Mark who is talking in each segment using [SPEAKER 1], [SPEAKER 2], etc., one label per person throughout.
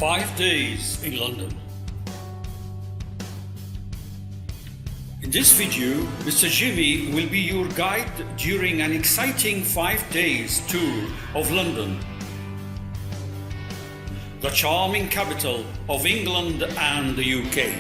[SPEAKER 1] 5 days in London. In this video, Mr. Jimmy will be your guide during an exciting 5 days tour of London, the charming capital of England and the UK.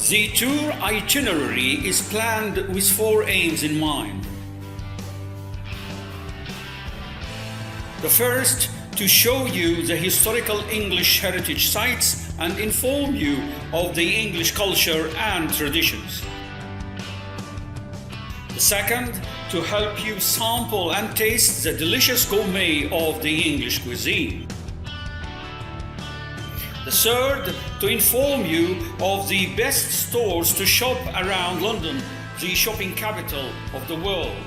[SPEAKER 1] The tour itinerary is planned with 4 aims in mind. The first, to show you the historical English heritage sites and inform you of the English culture and traditions. The second, to help you sample and taste the delicious gourmet of the English cuisine. The third, to inform you of the best stores to shop around London, the shopping capital of the world.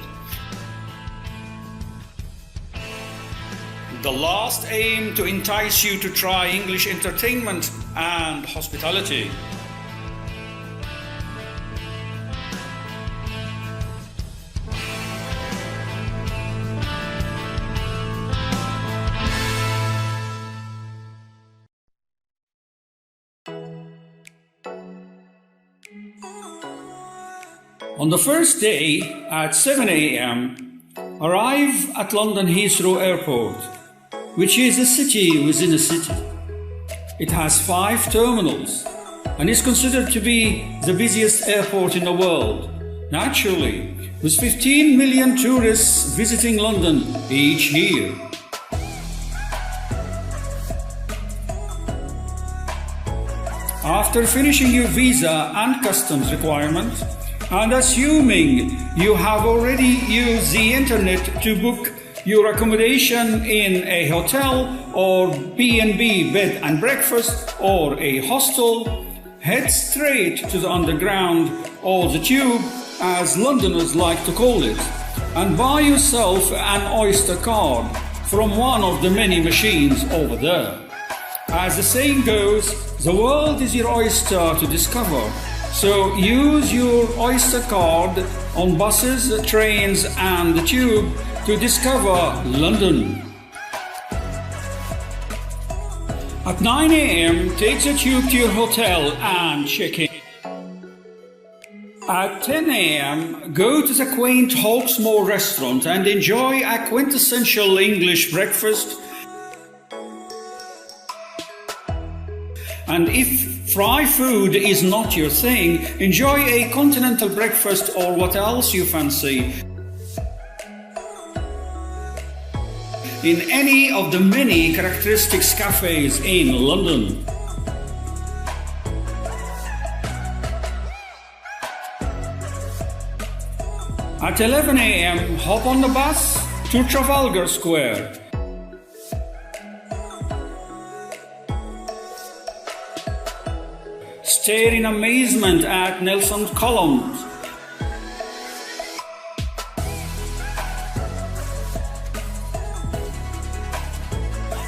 [SPEAKER 1] The last aim, to entice you to try English entertainment and hospitality. On the first day at 7 a.m, arrive at London Heathrow Airport, which is a city within a city. It has 5 terminals and is considered to be the busiest airport in the world, naturally, with 15 million tourists visiting London each year. After finishing your visa and customs requirements, and assuming you have already used the internet to book your accommodation in a hotel or B&B bed and breakfast or a hostel, head straight to the Underground, or the Tube as Londoners like to call it, and buy yourself an Oyster card from one of the many machines over there. As the saying goes, the world is your oyster to discover. So use your Oyster card on buses, trains and the Tube to discover London. At 9 a.m, take the Tube to your hotel and check in. At 10 a.m, go to the quaint Hawksmoor restaurant and enjoy a quintessential English breakfast. And if fry food is not your thing, enjoy a continental breakfast or what else you fancy in any of the many characteristic cafes in London. At 11 a.m, hop on the bus to Trafalgar Square. Stare in amazement at Nelson's columns.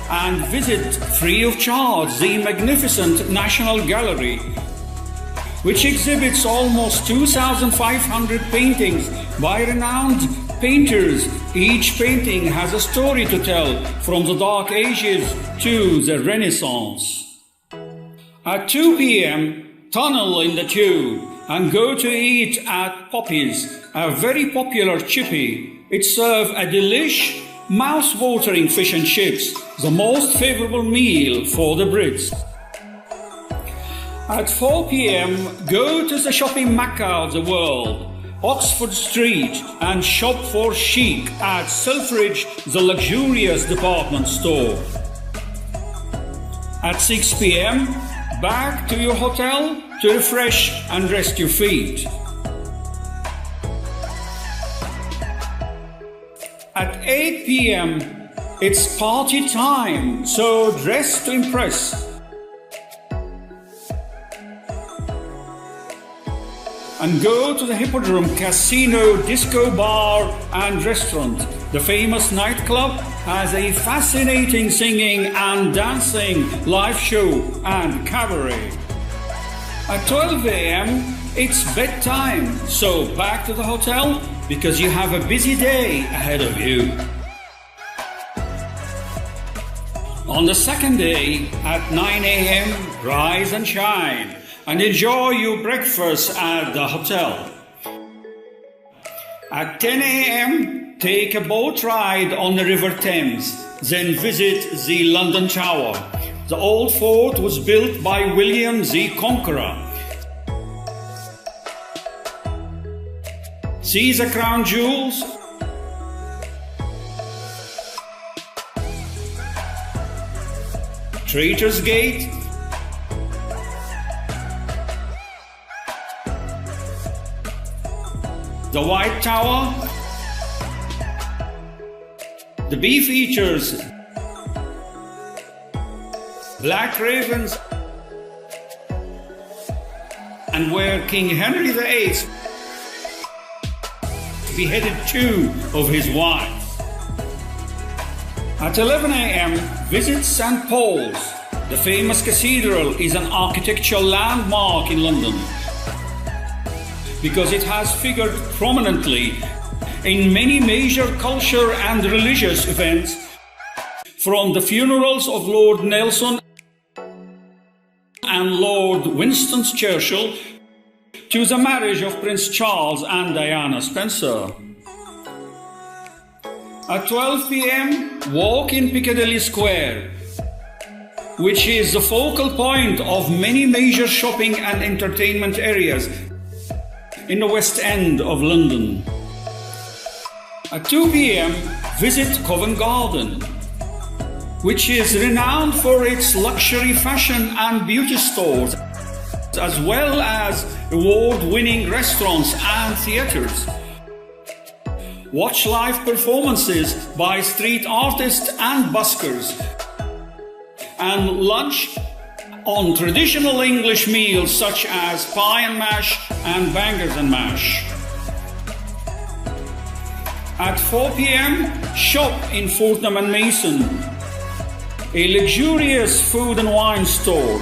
[SPEAKER 1] And visit free of charge the magnificent National Gallery, which exhibits almost 2,500 paintings by renowned painters. Each painting has a story to tell, from the Dark Ages to the Renaissance. At 2 p.m, tunnel in the Tube and go to eat at Poppy's, a very popular chippy. It serves a delish, mouth-watering fish and chips, the most favourable meal for the Brits. At 4 p.m, go to the shopping mecca of the world, Oxford Street, and shop for chic at Selfridge, the luxurious department store. At 6 p.m, back to your hotel to refresh and rest your feet. At 8 p.m, it's party time, so dress to impress. And go to the Hippodrome Casino, Disco Bar and Restaurant. The famous nightclub has a fascinating singing and dancing live show and cabaret. At 12 a.m, it's bedtime, so back to the hotel because you have a busy day ahead of you. On the second day, at 9 a.m., rise and shine and enjoy your breakfast at the hotel. At 10 a.m., take a boat ride on the River Thames, then visit the London Tower. The old fort was built by William the Conqueror. See the crown jewels? Traitor's Gate, the White Tower, the Bee Features, Black Ravens, and where King Henry VIII beheaded 2 of his wives. At 11 a.m., visit St. Paul's. The famous cathedral is an architectural landmark in London because it has figured prominently in many major culture and religious events, from the funerals of Lord Nelson and Lord Winston Churchill to the marriage of Prince Charles and Diana Spencer. At 12 p.m., walk in Piccadilly Square, which is the focal point of many major shopping and entertainment areas in the West End of London. At 2 p.m., visit Covent Garden, which is renowned for its luxury fashion and beauty stores, as well as award-winning restaurants and theatres. Watch live performances by street artists and buskers, and lunch on traditional English meals such as pie and mash and bangers and mash. At 4 p.m., shop in Fortnum and Mason, a luxurious food and wine store.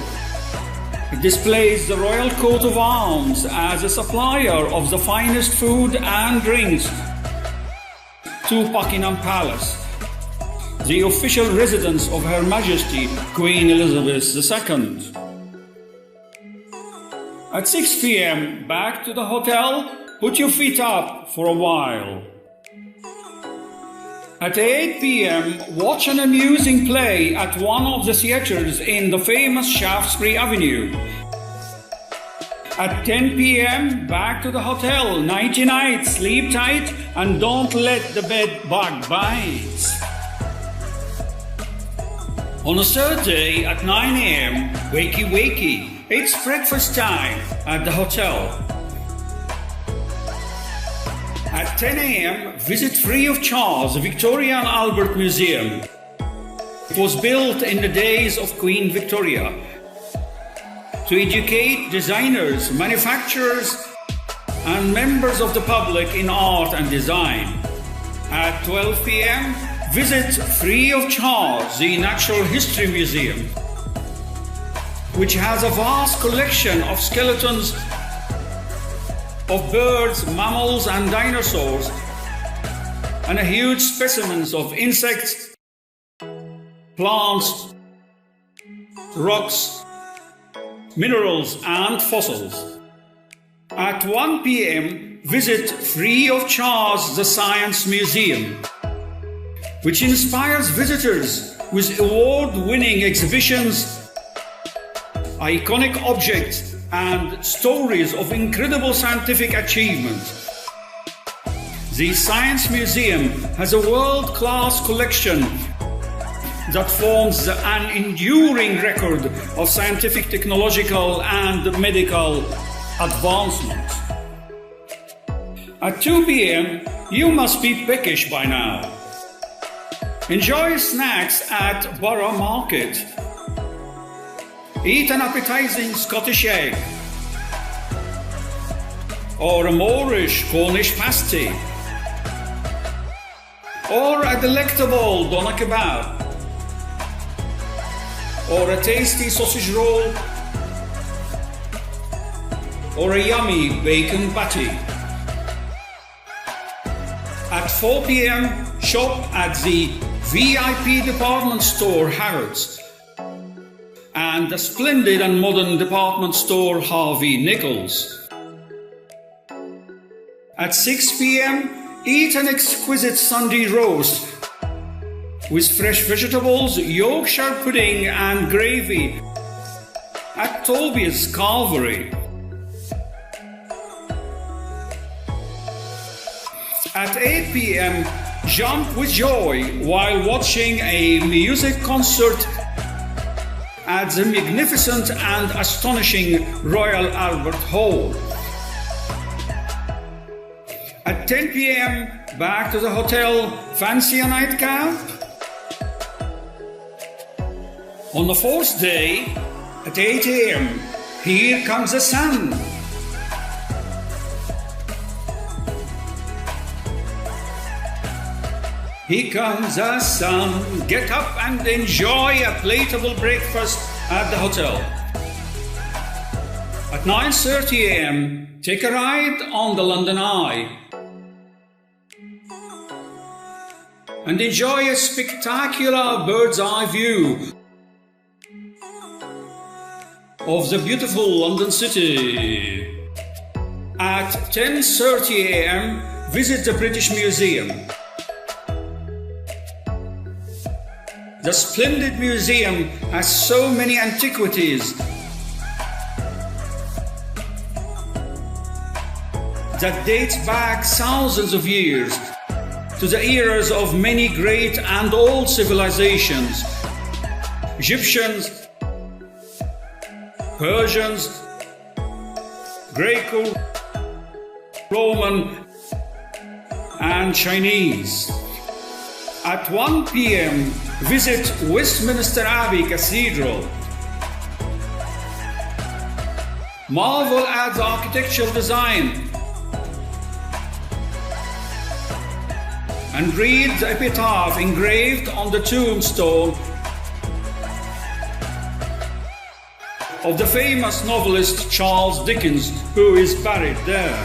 [SPEAKER 1] It displays the royal coat of arms as a supplier of the finest food and drinks to Buckingham Palace, the official residence of Her Majesty Queen Elizabeth II. At 6 p.m., back to the hotel, put your feet up for a while. At 8 p.m., watch an amusing play at one of the theatres in the famous Shaftesbury Avenue. At 10 p.m., back to the hotel. Nighty-night, sleep tight, and don't let the bed bug bite. On the third day, at 9 a.m., wakey wakey, it's breakfast time at the hotel. At 10 a.m., visit free of charge the Victoria and Albert Museum. It was built in the days of Queen Victoria to educate designers, manufacturers, and members of the public in art and design. At 12 p.m., visit free of charge the Natural History Museum, which has a vast collection of skeletons of birds, mammals, and dinosaurs, and a huge specimens of insects, plants, rocks, minerals, and fossils. At 1 p.m., visit free of charge the Science Museum, which inspires visitors with award-winning exhibitions, iconic objects, and stories of incredible scientific achievement. The Science Museum has a world-class collection that forms an enduring record of scientific, technological, and medical advancement. At 2 p.m., you must be peckish by now. Enjoy snacks at Borough Market. Eat an appetizing Scottish egg, or a Moorish Cornish pasty, or a delectable doner kebab, or a tasty sausage roll, or a yummy bacon patty. At 4 p.m., shop at the VIP department store Harrods and the splendid and modern department store Harvey Nichols. At 6 p.m., eat an exquisite Sunday roast with fresh vegetables, Yorkshire pudding and gravy at Toby's Calvary. At 8 p.m., jump with joy while watching a music concert at the magnificent and astonishing Royal Albert Hall. At 10 p.m., back to the hotel, fancy a nightcap? On the fourth day, at 8 a.m., here comes the sun. Here comes the sun. Get up and enjoy a plateable breakfast at the hotel. At 9:30 a.m., take a ride on the London.the and enjoy a spectacular bird's eye view of the beautiful London city. At 10:30 a.m., visit the British Museum. The splendid museum has so many antiquities that dates back thousands of years to the eras of many great and old civilizations: Egyptians, Persians, Greco-Roman, and Chinese. At 1 p.m., visit Westminster Abbey Cathedral. Marvel at the architectural design and read the epitaph engraved on the tombstone of the famous novelist Charles Dickens, who is buried there.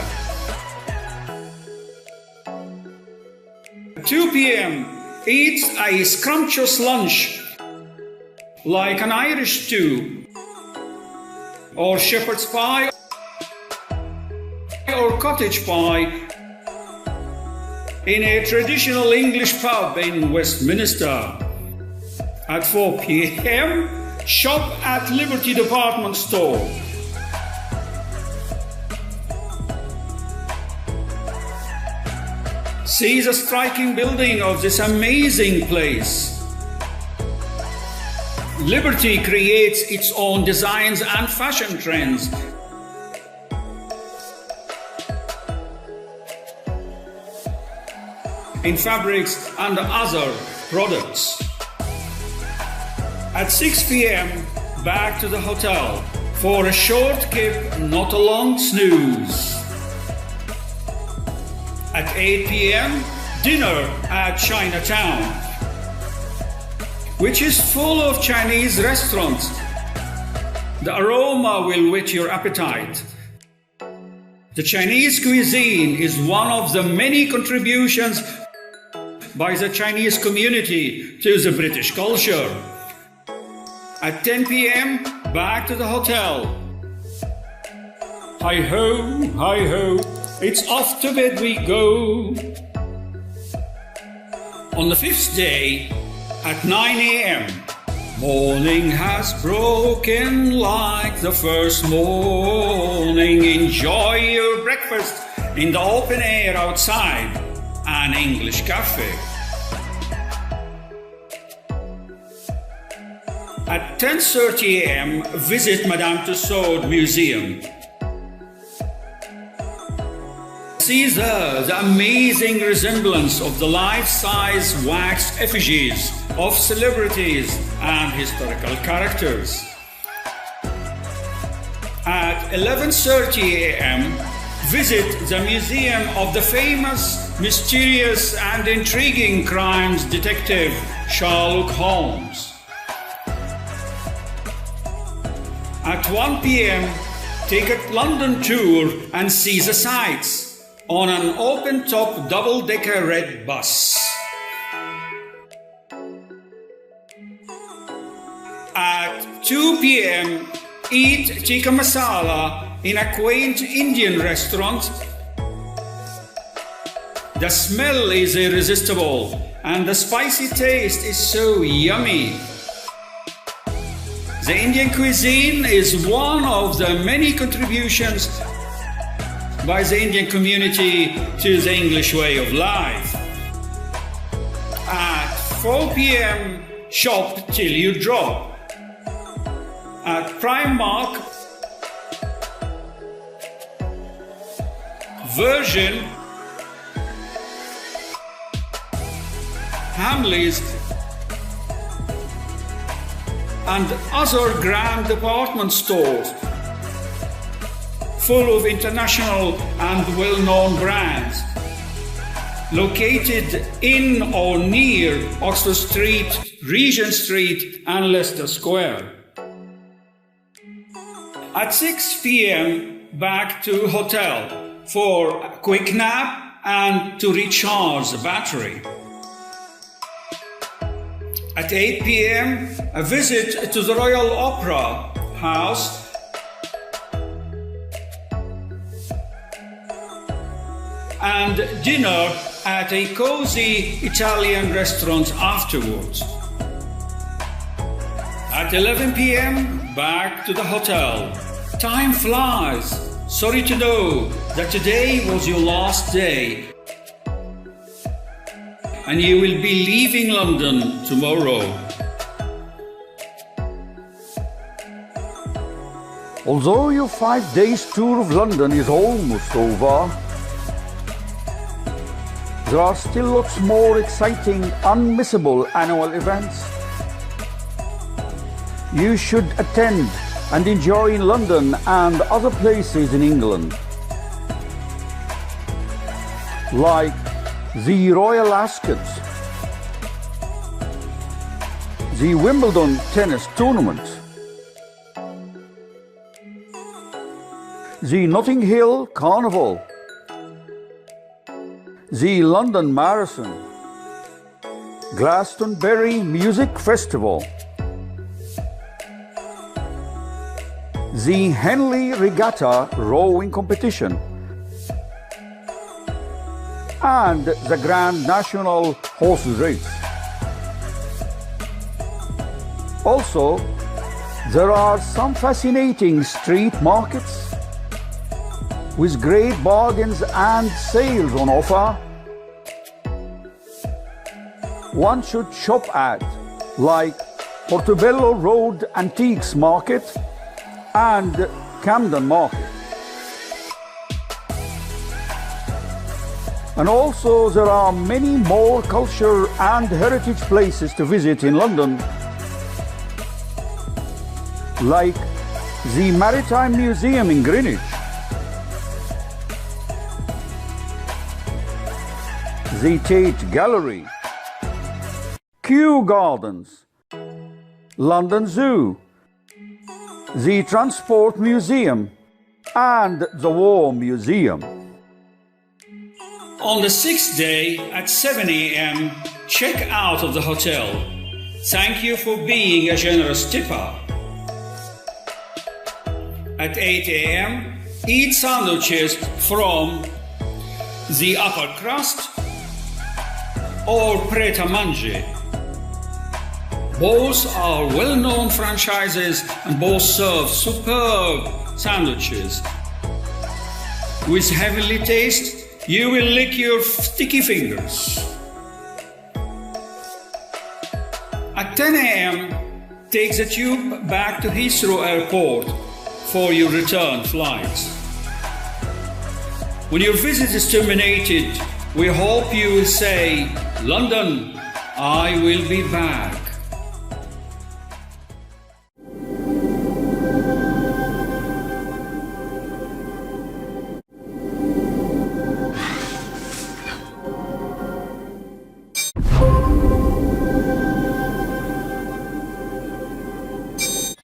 [SPEAKER 1] At 2 p.m., eat a scrumptious lunch like an Irish stew or shepherd's pie or cottage pie in a traditional English pub in Westminster. At 4 p.m., shop at Liberty Department Store. See the striking building of this amazing place. Liberty creates its own designs and fashion trends. In fabrics and other products. At 6 p.m., back to the hotel for a short kip, not a long snooze. At 8 p.m., dinner at Chinatown, which is full of Chinese restaurants. The aroma will whet your appetite. The Chinese cuisine is one of the many contributions by the Chinese community to the British culture. At 10 p.m., back to the hotel. Hi-ho, hi-ho, it's off to bed we go. On the fifth day, at 9 a.m., morning has broken like the first morning. Enjoy your breakfast in the open air outside an English cafe. At 10:30 a.m., visit Madame Tussauds Museum. See there the amazing resemblance of the life-size wax effigies of celebrities and historical characters. At 11:30 a.m., visit the Museum of the famous, mysterious and intriguing crimes detective Sherlock Holmes. At 1 p.m., take a London tour and see the sights on an open-top double-decker red bus. 2 p.m. eat tikka masala in a quaint Indian restaurant. The smell is irresistible and the spicy taste is so yummy. The Indian cuisine is one of the many contributions by the Indian community to the English way of life. At 4 p.m., shop till you drop. At Primark, Virgin, Hamleys, and other grand department stores full of international and well-known brands located in or near Oxford Street, Regent Street and Leicester Square. At 6 p.m. back to hotel for a quick nap and to recharge the battery. At 8 p.m. a visit to the Royal Opera House and dinner at a cozy Italian restaurant afterwards. At 11 p.m. back to the hotel. Time flies. Sorry to know that today was your last day and you will be leaving London tomorrow.
[SPEAKER 2] Although your 5 days tour of London is almost over, there are still lots more exciting, unmissable annual events you should attend and enjoy in London and other places in England, like the Royal Ascot, the Wimbledon tennis tournament, the Notting Hill Carnival, the London Marathon, Glastonbury Music Festival, the Henley Regatta rowing competition, and the Grand National Horses Race. Also, there are some fascinating street markets with great bargains and sales on offer one should shop at, like Portobello Road Antiques Market and Camden Market. And also there are many more culture and heritage places to visit in London, like the Maritime Museum in Greenwich, the Tate Gallery, Kew Gardens, London Zoo, the Transport Museum and the War Museum.
[SPEAKER 1] On the 6th day at 7 a.m., check out of the hotel. Thank you for being a generous tipper. At 8 a.m., eat sandwiches from the Upper Crust or Pret-a-Manger. Both are well-known franchises and both serve superb sandwiches. With heavenly taste, you will lick your sticky fingers. At 10 a.m., take the tube back to Heathrow Airport for your return flights. When your visit is terminated, we hope you will say, "London, I will be back."